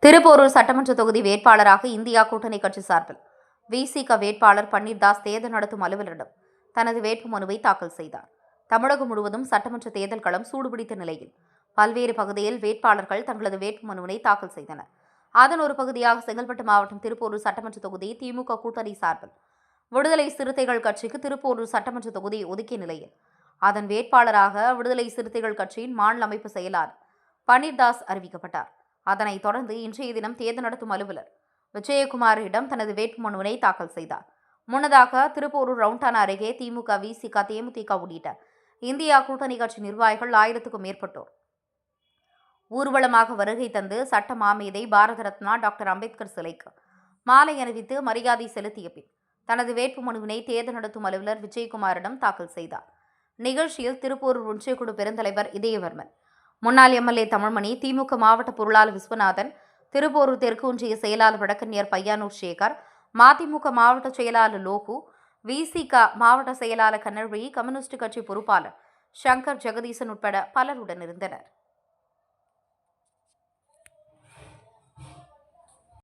திருப்போரூர் சட்டமன்ற தொகுதி வேட்பாளராக இந்தியா கூட்டணி கட்சி சார்பில் விசிக வேட்பாளர் பன்னீர்தாஸ் தேர்தல் நடத்தும் அலுவலரிடம் தனது வேட்புமனுவை தாக்கல் செய்தார். தமிழகம் முழுவதும் சட்டமன்ற தேர்தல் களம் சூடுபிடித்த நிலையில் பல்வேறு பகுதியில் வேட்பாளர்கள் தங்களது வேட்புமனுவினை தாக்கல் செய்தனர். அதன் ஒரு பகுதியாக செங்கல்பட்டு மாவட்டம் திருப்போரூர் சட்டமன்ற தொகுதி திமுக கூட்டணி சார்பில் விடுதலை சிறுத்தைகள் கட்சிக்கு திருப்போரூர் சட்டமன்ற தொகுதியை ஒதுக்கிய நிலையில் அதன் வேட்பாளராக விடுதலை சிறுத்தைகள் கட்சியின் மாநில அமைப்பு செயலாளர் பன்னீர்தாஸ் அறிவிக்கப்பட்டார். அதனைத் தொடர்ந்து இன்றைய தினம் தேர்தல் நடத்தும் அலுவலர் விஜயகுமாரிடம் தனது வேட்புமனுவினை தாக்கல் செய்தார். முன்னதாக திருப்போரூர் ரவுண்டானா அருகே திமுக, விசிக, தேமுதிக உள்ளிட்ட இந்தியா கூட்டணி கட்சி நிர்வாகிகள் 1000க்கும் மேற்பட்டோர் ஊர்வலமாக வருகை தந்து சட்ட மாமேதை பாரத ரத்னா டாக்டர் அம்பேத்கர் சிலைக்கு மாலை அணிவித்து மரியாதை செலுத்திய பின் தனது வேட்புமனுவினை தேர்தல் நடத்தும் அலுவலர் விஜயகுமாரிடம் தாக்கல் செய்தார். நிகழ்ச்சியில் திருப்போரூர் ஒன்றியக்குழு பெருந்தலைவர் இதயவர்மன், முன்னாள் எம்எல்ஏ தமிழ்மணி, திமுக மாவட்ட பொருளாளர் விஸ்வநாதன், திருப்போரூர் தெற்கு ஒன்றிய செயலாளர் வடக்கன்னியர் பையானூர் சேகர், மதிமுக மாவட்ட செயலாளர் லோகு, விசிக மாவட்ட செயலாளர் கண்ணழி, கம்யூனிஸ்ட் கட்சி பொறுப்பாளர் சங்கர் ஜெகதீசன் உட்பட பலர் உடனிருந்தனர்.